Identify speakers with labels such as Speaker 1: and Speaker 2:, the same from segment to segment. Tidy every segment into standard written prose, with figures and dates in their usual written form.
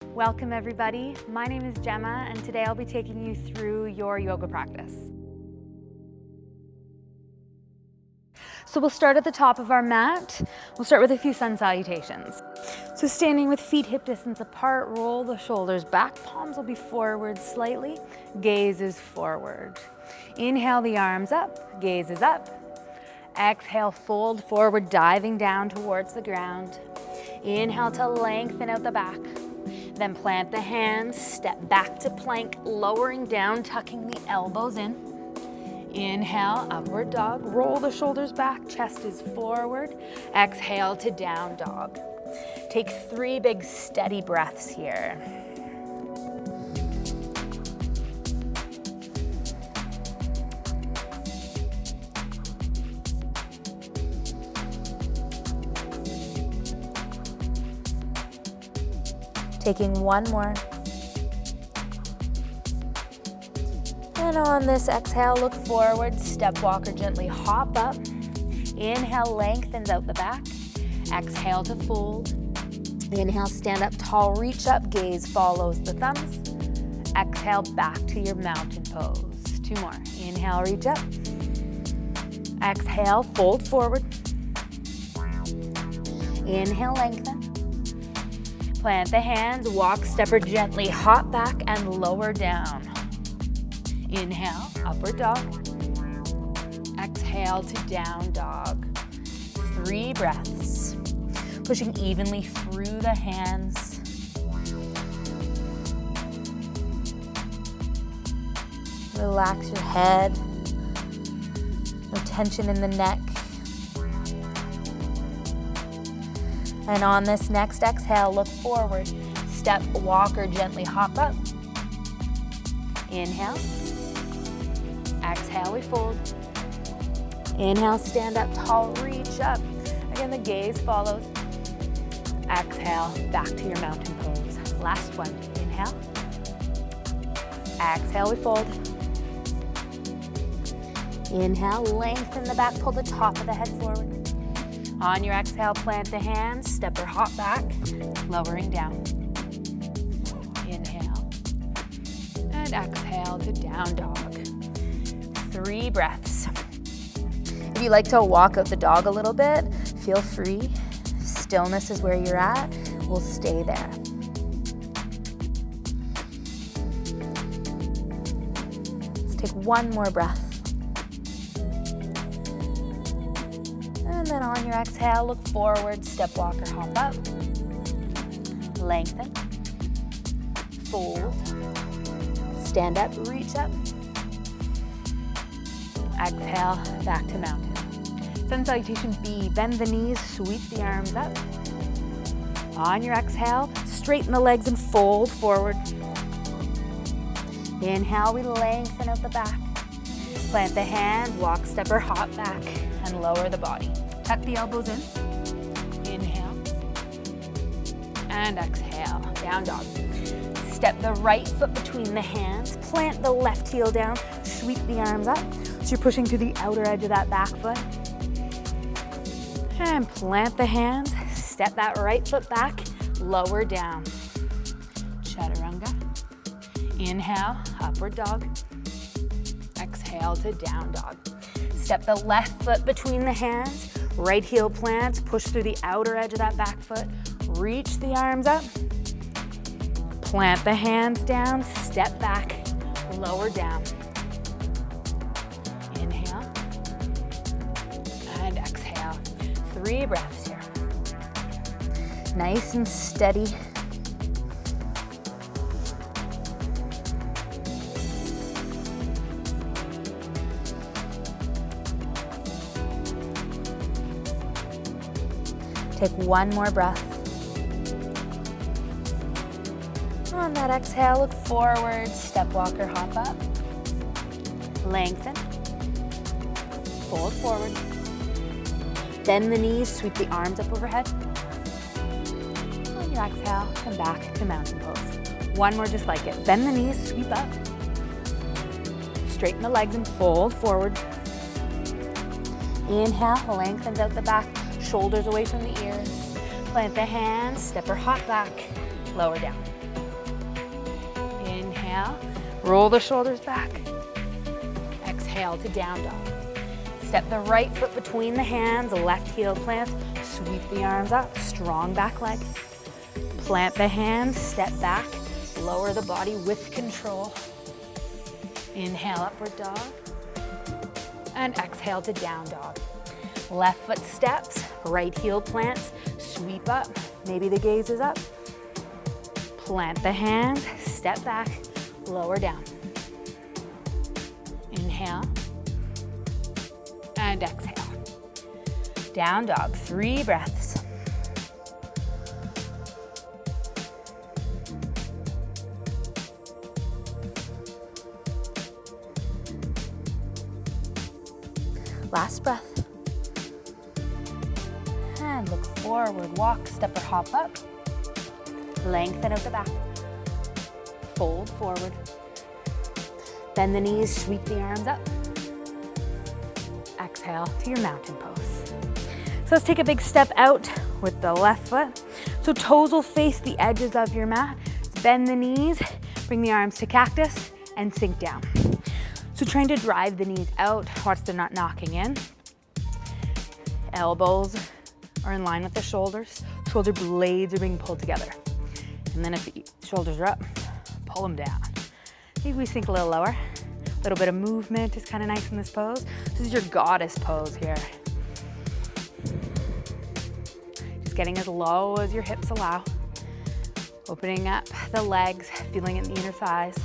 Speaker 1: Welcome everybody, my name is Gemma and today I'll be taking you through your yoga practice. So we'll start at the top of our mat. We'll start with a few sun salutations. So standing with feet hip distance apart, roll the shoulders back, palms will be forward slightly, gaze is forward. Inhale the arms up, gaze is up. Exhale, fold forward, diving down towards the ground. Inhale to lengthen out the back. Then plant the hands, step back to plank, lowering down, tucking the elbows in. Inhale, upward dog, roll the shoulders back, chest is forward. Exhale to down dog. Take 3 big steady breaths here. Taking 1 more. And on this exhale, look forward, step walk or gently hop up. Inhale, lengthens out the back. Exhale to fold. Inhale, stand up tall, reach up, gaze follows the thumbs. Exhale, back to your mountain pose. 2 more. Inhale, reach up. Exhale, fold forward. Inhale, lengthen. Plant the hands, walk, step or gently hop back and lower down. Inhale, upward dog. Exhale to down dog. 3 breaths. Pushing evenly through the hands. Relax your head. No tension in the neck. And on this next exhale, look forward. Step, walk, or gently hop up. Inhale. Exhale, we fold. Inhale, stand up tall, reach up. Again, the gaze follows. Exhale, back to your mountain pose. Last one. Inhale. Exhale, we fold. Inhale, lengthen the back, pull the top of the head forward. On your exhale, plant the hands, step or hop back, lowering down. Inhale, and exhale to down dog. 3 breaths. If you like to walk out the dog a little bit, feel free. Stillness is where you're at. We'll stay there. Let's take 1 more breath. And then on your exhale, look forward, step, walk, or hop up. Lengthen. Fold. Stand up, reach up. Exhale, back to mountain. Sun salutation B, bend the knees, sweep the arms up. On your exhale, straighten the legs and fold forward. Inhale, we lengthen out the back. Plant the hands, walk, step, or hop back, and lower the body. Tuck the elbows in. Inhale. And exhale, down dog. Step the right foot between the hands. Plant the left heel down. Sweep the arms up. So you're pushing to the outer edge of that back foot. And plant the hands. Step that right foot back. Lower down. Chaturanga. Inhale, upward dog. Exhale to down dog. Step the left foot between the hands. Right heel plants, push through the outer edge of that back foot. Reach the arms up. Plant the hands down, step back, lower down. Inhale. And exhale. 3 breaths here. Nice and steady. Take 1 more breath. On that exhale, look forward, step, walk, or hop up. Lengthen. Fold forward. Bend the knees, sweep the arms up overhead. On your exhale, come back to mountain pose. 1 more just like it. Bend the knees, sweep up. Straighten the legs and fold forward. Inhale, lengthens out the back. Shoulders away from the ears. Plant the hands, step or hop back, lower down. Inhale, roll the shoulders back. Exhale to down dog. Step the right foot between the hands, left heel plants, sweep the arms up, strong back leg. Plant the hands, step back, lower the body with control. Inhale, upward dog. And exhale to down dog. Left foot steps, right heel plants, sweep up, maybe the gaze is up. Plant the hands, step back, lower down. Inhale, and exhale. Down dog, 3 breaths. Last breath. And look forward, walk, step or hop up. Lengthen out the back. Fold forward. Bend the knees, sweep the arms up. Exhale to your mountain pose. So let's take a big step out with the left foot. So toes will face the edges of your mat. Let's bend the knees, bring the arms to cactus, and sink down. So trying to drive the knees out, watch they're not knocking in. Elbows are in line with the shoulders. Shoulder blades are being pulled together. And then if the shoulders are up, pull them down. Maybe we sink a little lower. A little bit of movement is kind of nice in this pose. This is your goddess pose here. Just getting as low as your hips allow. Opening up the legs, feeling it in the inner thighs.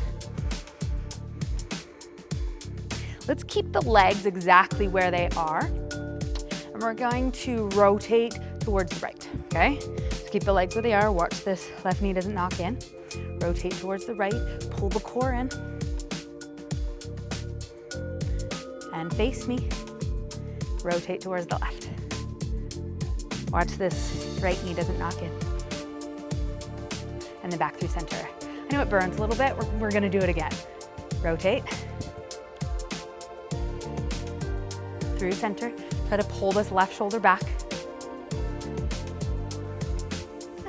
Speaker 1: Let's keep the legs exactly where they are. And we're going to rotate towards the right, okay? So keep the legs where they are. Watch this left knee doesn't knock in. Rotate towards the right, pull the core in. And face me. Rotate towards the left. Watch this right knee doesn't knock in. And then back through center. I know it burns a little bit. We're gonna do it again. Rotate. Through center. Try to pull this left shoulder back.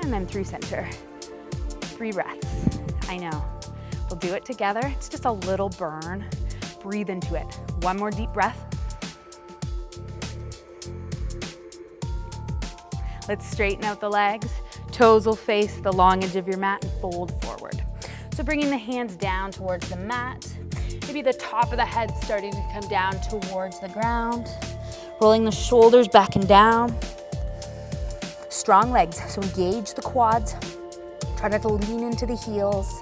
Speaker 1: And then through center. 3 breaths. I know. We'll do it together. It's just a little burn. Breathe into it. 1 more deep breath. Let's straighten out the legs. Toes will face the long edge of your mat and fold forward. So bringing the hands down towards the mat. Maybe the top of the head starting to come down towards the ground. Rolling the shoulders back and down. Strong legs, so engage the quads. Try not to lean into the heels.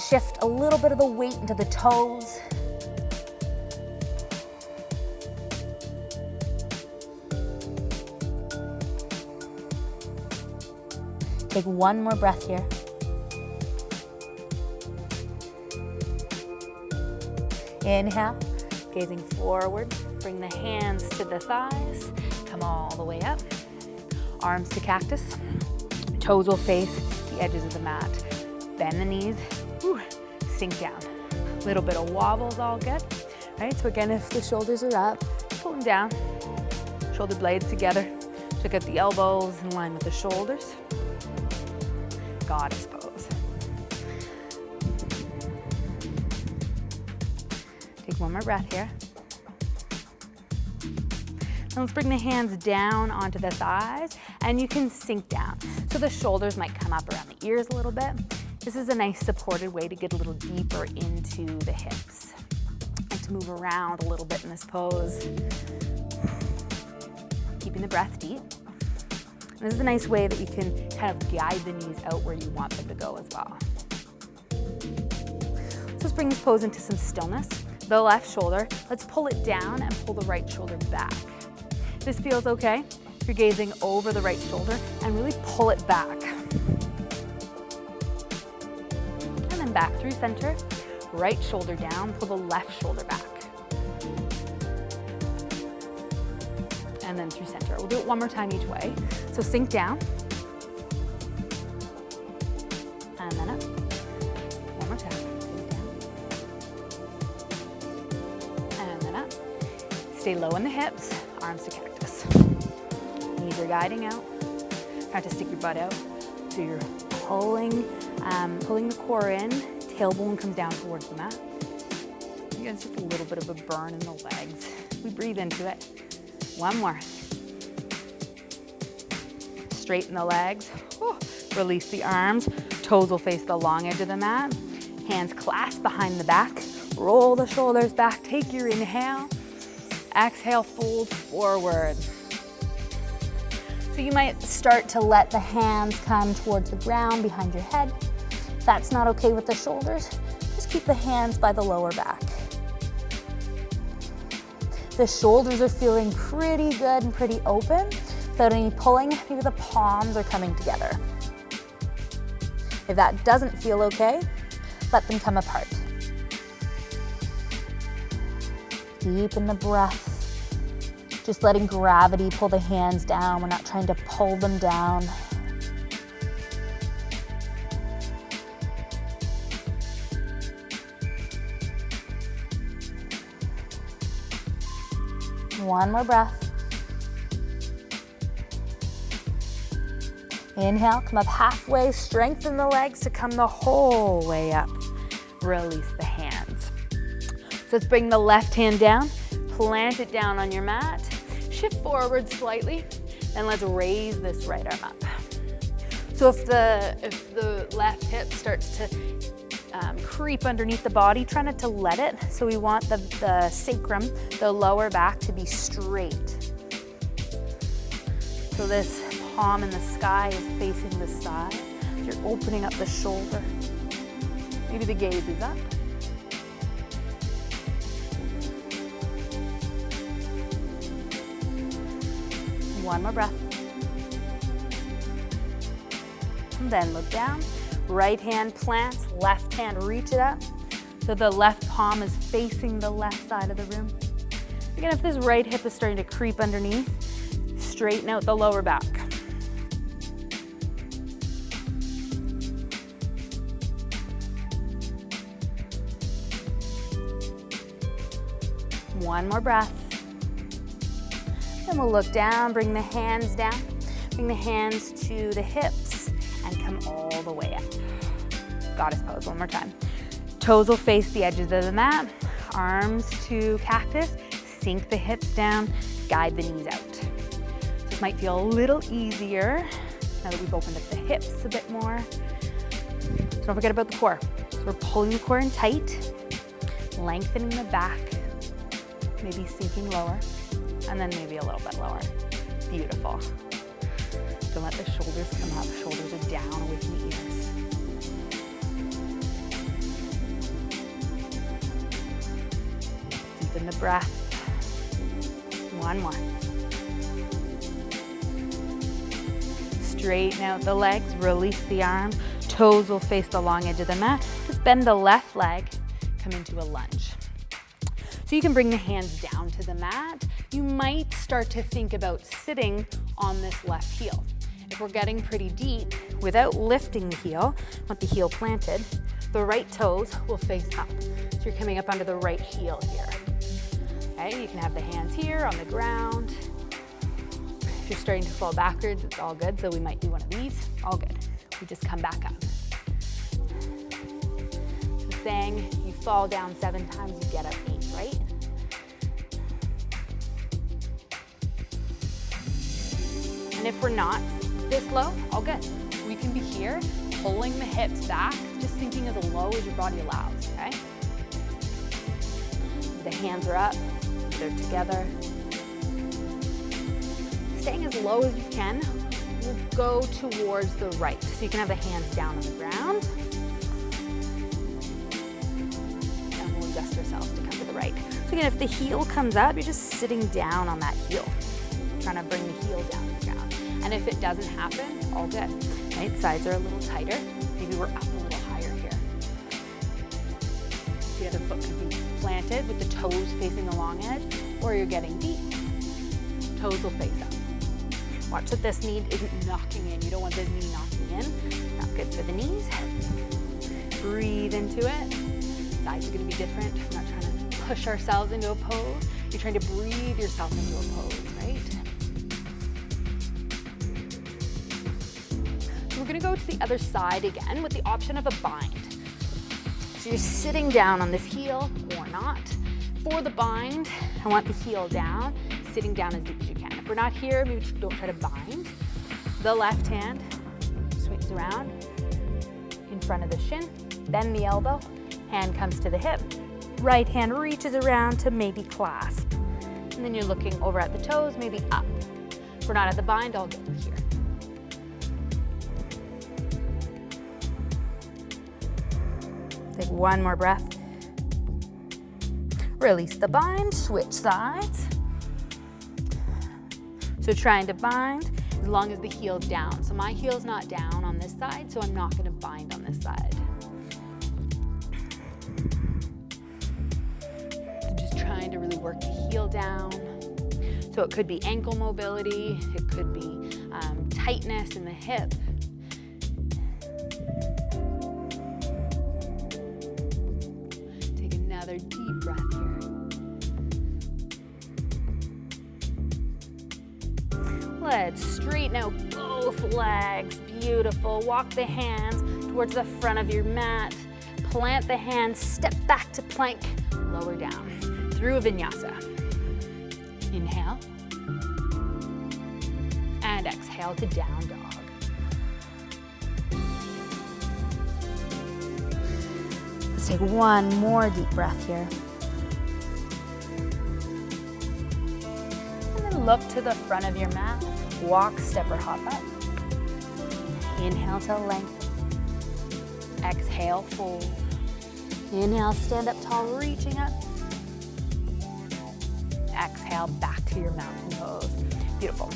Speaker 1: Shift a little bit of the weight into the toes. Take 1 more breath here. Inhale, gazing forward. Bring the hands to the thighs. Come all the way up. Arms to cactus. Toes will face the edges of the mat. Bend the knees. Whew. Sink down. Little bit of wobbles, all good. All right, so again, if the shoulders are up, pull them down. Shoulder blades together. Check out the elbows in line with the shoulders. Goddess pose. Take 1 more breath here. And let's bring the hands down onto the thighs, and you can sink down. So the shoulders might come up around the ears a little bit. This is a nice supported way to get a little deeper into the hips and to move around a little bit in this pose. Keeping the breath deep. And this is a nice way that you can kind of guide the knees out where you want them to go as well. So let's bring this pose into some stillness. The left shoulder, let's pull it down and pull the right shoulder back. This feels okay. You're gazing over the right shoulder and really pull it back. And then back through center, right shoulder down, pull the left shoulder back. And then through center. We'll do it 1 more time each way. So sink down. And then up. 1 more time. Sink down. And then up. Stay low in the hips, arms to cactus. Knees are guiding out. Try to stick your butt out. So you're pulling the core in, Tailbone comes down towards the mat. Again, it's just a little bit of a burn in the legs. We breathe into it. One more. Straighten the legs. Release the arms. Toes will face the long edge of the mat. Hands clasp behind the back. Roll the shoulders back. Take your inhale. Exhale, fold forward. So you might start to let the hands come towards the ground behind your head. If that's not okay with the shoulders, just keep the hands by the lower back. The shoulders are feeling pretty good and pretty open. Without any pulling, maybe the palms are coming together. If that doesn't feel okay, let them come apart. Deepen the breath. Just letting gravity pull the hands down. We're not trying to pull them down. One more breath. Inhale, come up halfway, strengthen the legs to come the whole way up. Release the hands. So let's bring the left hand down, plant it down on your mat, shift forward slightly, and let's raise this right arm up. So if the left hip starts to creep underneath the body, try not to let it. So we want the sacrum, the lower back, to be straight. So this palm in the sky is facing the side. You're opening up the shoulder. Maybe the gaze is up. One more breath. And then look down. Right hand plants, left hand reach it up. So the left palm is facing the left side of the room. Again, if this right hip is starting to creep underneath, straighten out the lower back. One more breath. Then we'll look down, bring the hands down, bring the hands to the hips, and come all the way up. Goddess pose, one more time. Toes will face the edges of the mat, arms to cactus, sink the hips down, guide the knees out. This might feel a little easier now that we've opened up the hips a bit more. So don't forget about the core. So we're pulling the core in tight, lengthening the back, maybe sinking lower, and then maybe a little bit lower. Beautiful. Don't let the shoulders come up. Shoulders are down away from the ears. Deepen the breath. One more. Straighten out the legs, release the arms. Toes will face the long edge of the mat. Just bend the left leg, come into a lunge. So you can bring the hands down to the mat. You might start to think about sitting on this left heel. If we're getting pretty deep, without lifting the heel, want the heel planted, the right toes will face up. So you're coming up under the right heel here. Okay, you can have the hands here on the ground. If you're starting to fall backwards, it's all good. So we might do one of these, all good. We just come back up. So saying you fall down 7 times, you get up 8, right? And if we're not this low, all good. We can be here, pulling the hips back, just sinking as low as your body allows, okay? The hands are up, they're together. Staying as low as you can, we'll go towards the right. So you can have the hands down on the ground. And we'll adjust ourselves to come to the right. So again, if the heel comes up, you're just sitting down on that heel, trying to bring the heel down to the ground. And if it doesn't happen, all good, right? Sides are a little tighter. Maybe we're up a little higher here. The other foot could be planted with the toes facing the long edge, or you're getting deep. Toes will face up. Watch that this knee isn't knocking in. You don't want this knee knocking in. Not good for the knees. Breathe into it. Sides are gonna be different. We're not trying to push ourselves into a pose. You're trying to breathe yourself into a pose, right? We're gonna go to the other side again with the option of a bind. So you're sitting down on this heel or not. For the bind, I want the heel down, sitting down as deep as you can. If we're not here, maybe don't try to bind. The left hand swings around in front of the shin, bend the elbow, hand comes to the hip. Right hand reaches around to maybe clasp. And then you're looking over at the toes, maybe up. If we're not at the bind, I'll go here. Take one more breath. Release the bind, switch sides. So trying to bind as long as the heel's down. So my heel's not down on this side, so I'm not gonna bind on this side. So just trying to really work the heel down. So it could be ankle mobility, it could be tightness in the hip. Take another deep breath here. Let's straighten out both legs. Beautiful. Walk the hands towards the front of your mat. Plant the hands, step back to plank, lower down through a vinyasa. Inhale. And exhale to down dog. Let's take one more deep breath here. And then look to the front of your mat. Walk, step, or hop up. Inhale to lengthen. Exhale, fold. Inhale, stand up tall, reaching up. Exhale, back to your mountain pose. Beautiful.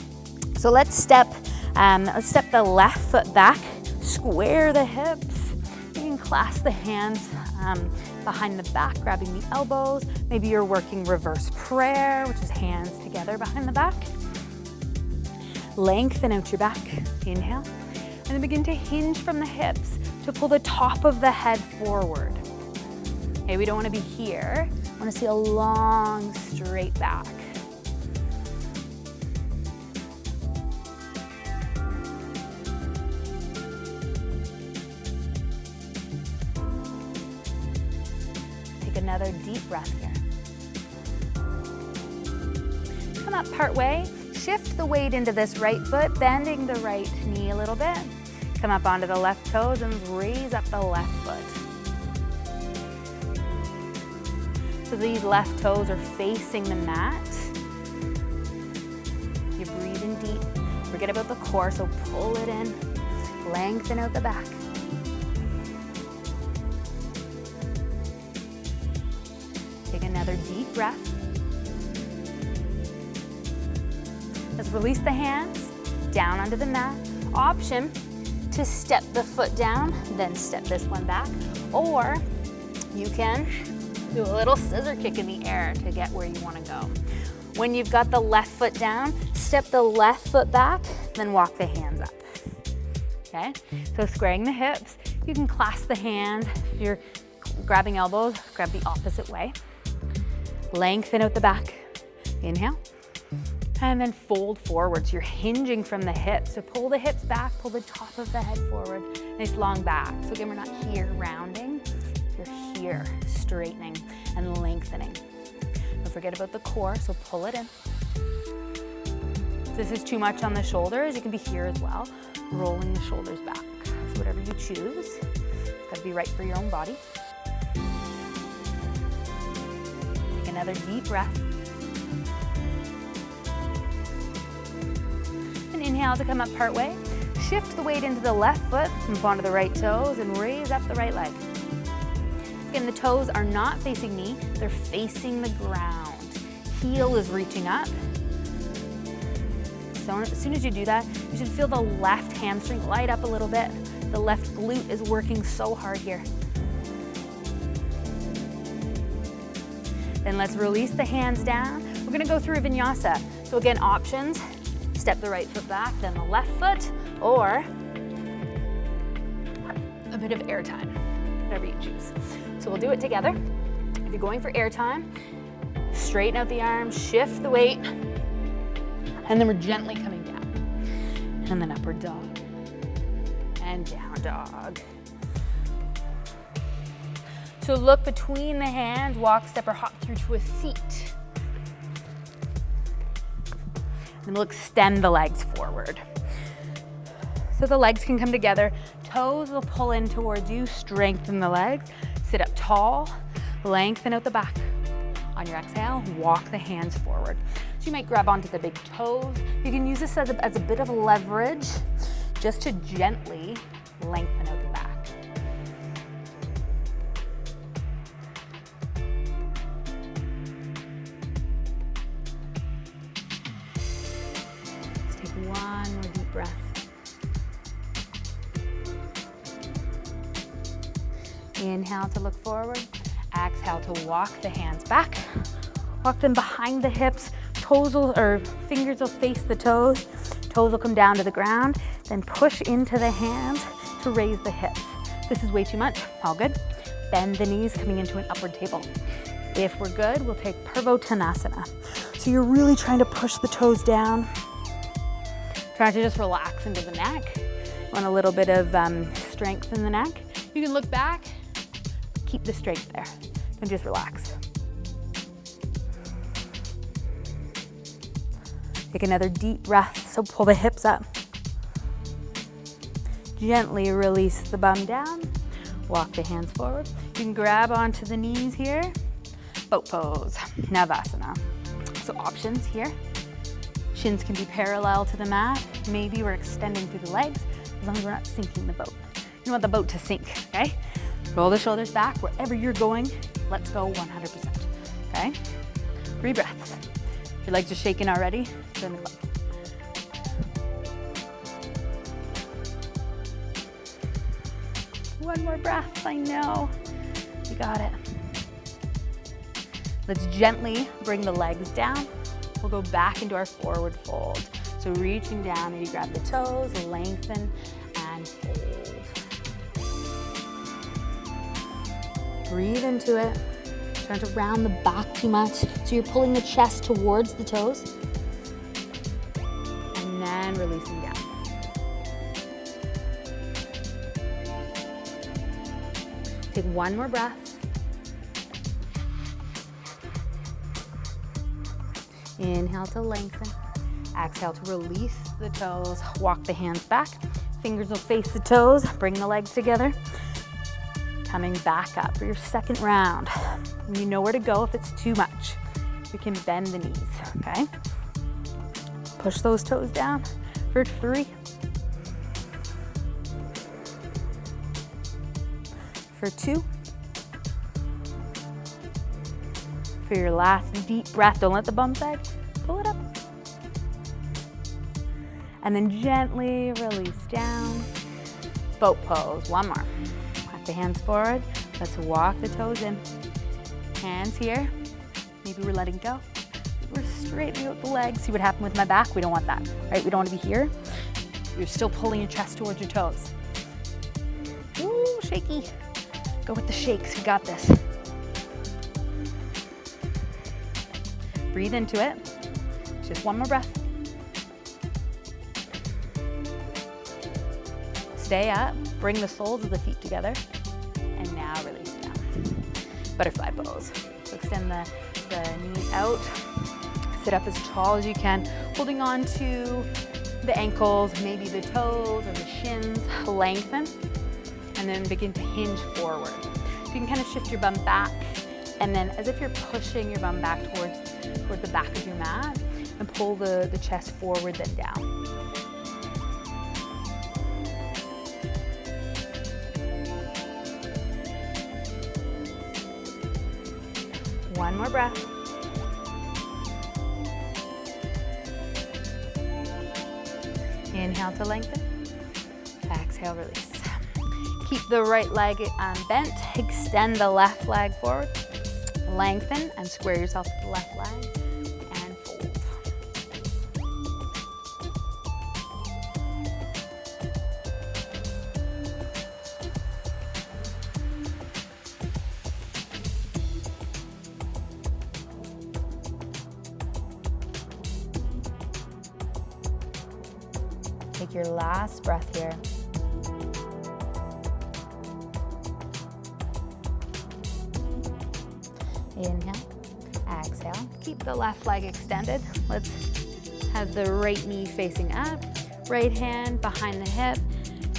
Speaker 1: So let's step the left foot back, square the hips. You can clasp the hands behind the back, grabbing the elbows. Maybe you're working reverse prayer, which is hands together behind the back. Lengthen out your back, inhale. And then begin to hinge from the hips to pull the top of the head forward. Okay, we don't want to be here. I want to see a long, straight back. Take another deep breath here. Come up part way. Shift the weight into this right foot, bending the right knee a little bit. Come up onto the left toes and raise up the left foot. So these left toes are facing the mat. You're breathing deep. Forget about the core, so pull it in. Lengthen out the back. Take another deep breath. Let's release the hands down onto the mat. Option to step the foot down, then step this one back. Or you can do a little scissor kick in the air to get where you want to go. When you've got the left foot down, step the left foot back, then walk the hands up. Okay, so squaring the hips, you can clasp the hands. If you're grabbing elbows, grab the opposite way. Lengthen out the back. Inhale. And then fold forward, so you're hinging from the hips. So pull the hips back, pull the top of the head forward. Nice long back. So again, we're not here rounding. You're here straightening and lengthening. Don't forget about the core, so pull it in. If this is too much on the shoulders, you can be here as well, rolling the shoulders back. So whatever you choose, it's gotta be right for your own body. Take another deep breath. And inhale to come up part way. Shift the weight into the left foot, move onto the right toes, and raise up the right leg. Again, the toes are not facing me, they're facing the ground. Heel is reaching up. So as soon as you do that, you should feel the left hamstring light up a little bit. The left glute is working so hard here. Then let's release the hands down. We're gonna go through a vinyasa. So again, options, step the right foot back, then the left foot, or a bit of air time, whatever you choose. So we'll do it together. If you're going for air time, straighten out the arms, shift the weight, and then we're gently coming down. And then upward dog, and down dog. So look between the hands, walk, step, or hop through to a seat. And we'll extend the legs forward. So the legs can come together. Toes will pull in towards you, strengthen the legs. Sit up tall, lengthen out the back. On your exhale, walk the hands forward. So you might grab onto the big toes. You can use this as a bit of leverage, just to gently lengthen out the back. Let's take one more deep breath. Inhale to look forward. Exhale to walk the hands back. Walk them behind the hips. Fingers will face the toes. Toes will come down to the ground. Then push into the hands to raise the hips. This is way too much. All good. Bend the knees, coming into an upward table. If we're good, we'll take Purvottanasana. So you're really trying to push the toes down. Trying to just relax into the neck. Want a little bit of strength in the neck. You can look back. Keep the strength there and just relax. Take another deep breath, so pull the hips up. Gently release the bum down. Walk the hands forward. You can grab onto the knees here. Boat pose, Navasana. So options here. Shins can be parallel to the mat. Maybe we're extending through the legs as long as we're not sinking the boat. You don't want the boat to sink, okay? Roll the shoulders back wherever you're going. Let's go 100%, okay? 3 breaths. If your legs are shaking already, then look. One more breath, I know. You got it. Let's gently bring the legs down. We'll go back into our forward fold. So reaching down, and you grab the toes, lengthen, and fold. Breathe into it. Trying to round the back too much. So you're pulling the chest towards the toes. And then releasing down. Take one more breath. Inhale to lengthen. Exhale to release the toes. Walk the hands back. Fingers will face the toes. Bring the legs together. Coming back up for your second round. You know where to go if it's too much. We can bend the knees, okay? Push those toes down for 3. For 2. For your last deep breath, don't let the bum sag. Pull it up. And then gently release down. Boat pose, one more. Walk the hands forward. Let's walk the toes in. Hands here. Maybe we're letting go. We're straightening out the legs. See what happened with my back? We don't want that, right? We don't want to be here. You're still pulling your chest towards your toes. Ooh, shaky. Go with the shakes, we got this. Breathe into it. Just one more breath. Stay up, bring the soles of the feet together, and now release down. Butterfly pose. So extend the knees out, sit up as tall as you can, holding on to the ankles, maybe the toes or the shins, lengthen, and then begin to hinge forward. So you can kind of shift your bum back, and then as if you're pushing your bum back towards the back of your mat, and pull the chest forward then down. One more breath. Inhale to lengthen. Exhale, release. Keep the right leg bent. Extend the left leg forward. Lengthen and square yourself to the left leg and fold. Take your last breath here. Inhale, exhale. Keep the left leg extended. Let's have the right knee facing up, right hand behind the hip,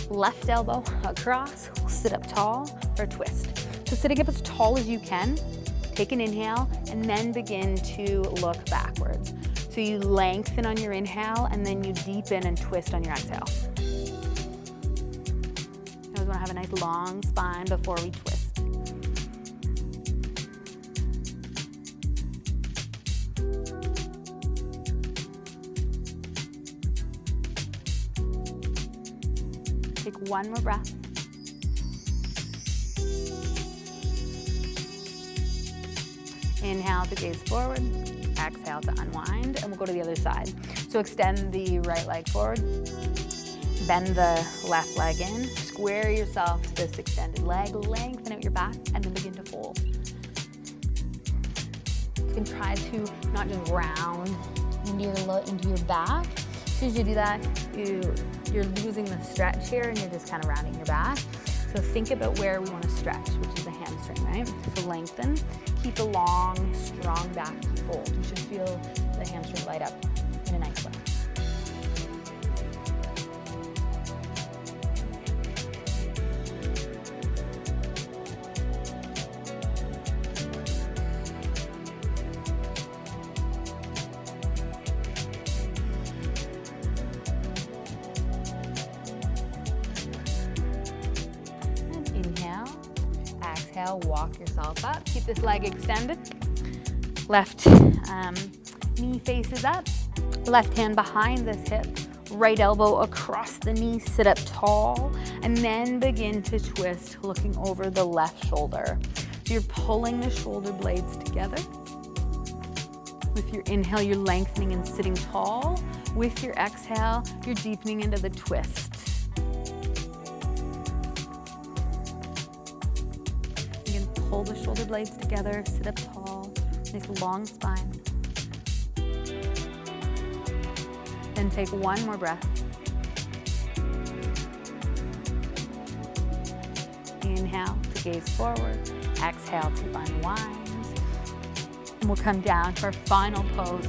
Speaker 1: left elbow across. We'll sit up tall or twist. So sitting up as tall as you can, take an inhale, and then begin to look backwards. So you lengthen on your inhale, and then you deepen and twist on your exhale. You always want to have a nice long spine before we twist. Take one more breath. Inhale to gaze forward, exhale to unwind, and we'll go to the other side. So extend the right leg forward, bend the left leg in, square yourself to this extended leg, lengthen out your back, and then begin to fold. You can try to not just round into your back. As soon as you do that, you're losing the stretch here, and you're just kind of rounding your back. So think about where we want to stretch, which is the hamstring, right? So lengthen, keep a long, strong back fold. You should feel the hamstring light up in a nice way. Walk yourself up. Keep this leg extended. Left knee faces up. Left hand behind this hip. Right elbow across the knee. Sit up tall. And then begin to twist, looking over the left shoulder. So you're pulling the shoulder blades together. With your inhale, you're lengthening and sitting tall. With your exhale, you're deepening into the twist. Pull the shoulder blades together, sit up tall, nice long spine. Then take one more breath. Inhale to gaze forward, exhale to unwind. And we'll come down to our final pose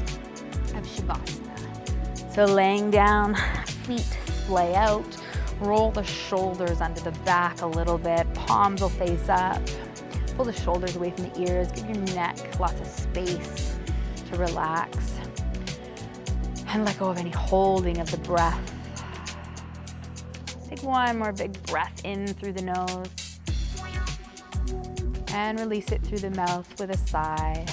Speaker 1: of Shavasana. So laying down, feet splay out, roll the shoulders under the back a little bit, palms will face up. Pull the shoulders away from the ears, give your neck lots of space to relax. And let go of any holding of the breath. Let's take one more big breath in through the nose. And release it through the mouth with a sigh.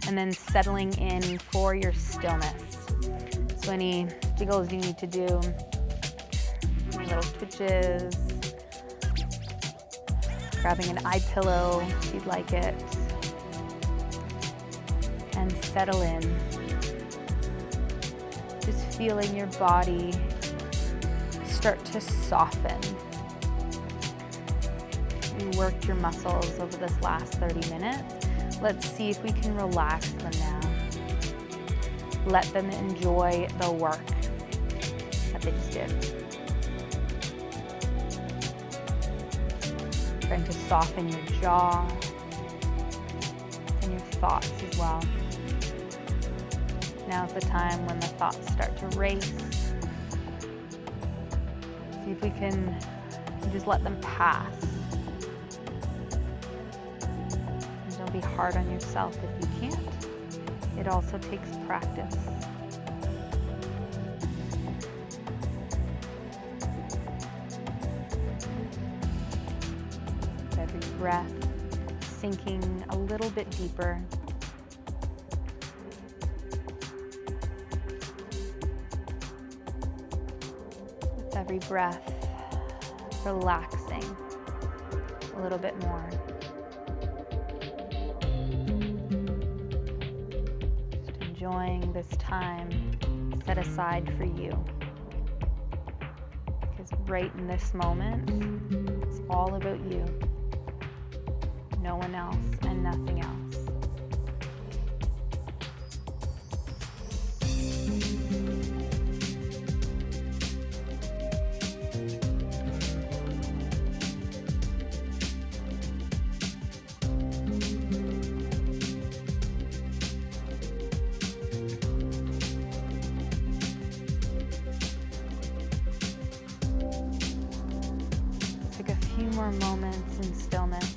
Speaker 1: And then settling in for your stillness. So any jiggles you need to do, any little twitches, grabbing an eye pillow if you'd like it, and settle in. Just feeling your body start to soften. You worked your muscles over this last 30 minutes. Let's see if we can relax them now. Let them enjoy the work that they just did. Trying to soften your jaw and your thoughts as well. Now's the time when the thoughts start to race. See if we can just let them pass. And don't be hard on yourself if you can't. It also takes practice. Breath sinking a little bit deeper. With every breath, relaxing a little bit more. Just enjoying this time set aside for you. Because right in this moment, it's all about you. No one else and nothing else. more moments in stillness.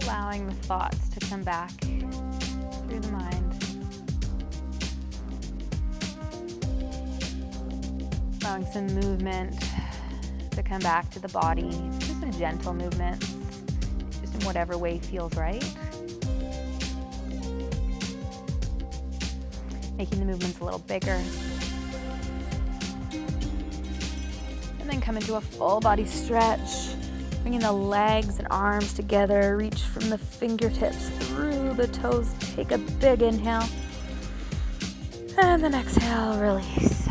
Speaker 1: Allowing the thoughts to come back through the mind. Allowing some movement to come back to the body. Just some gentle movements, just in whatever way feels right. Making the movements a little bigger. And then come into a full body stretch. Bringing the legs and arms together. Reach from the fingertips through the toes. Take a big inhale. And then exhale, release.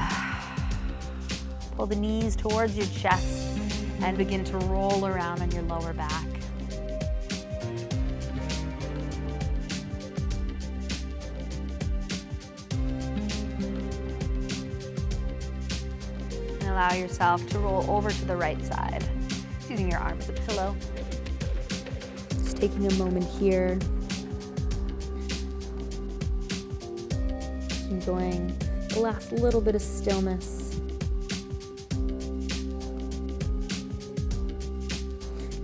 Speaker 1: Pull the knees towards your chest and begin to roll around on your lower back. And allow yourself to roll over to the right side, using your arm as a pillow. Just taking a moment here. Just enjoying the last little bit of stillness.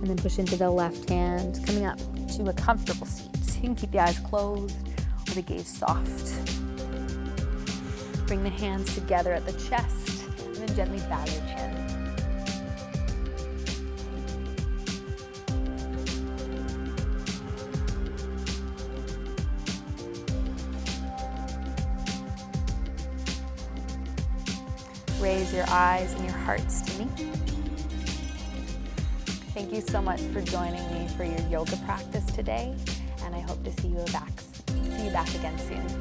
Speaker 1: And then push into the left hand, coming up to a comfortable seat. You can keep the eyes closed or the gaze soft. Bring the hands together at the chest and then gently bow your chin. Raise your eyes and your hearts to me. Thank you so much for joining me for your yoga practice today, and I hope to see you back again soon.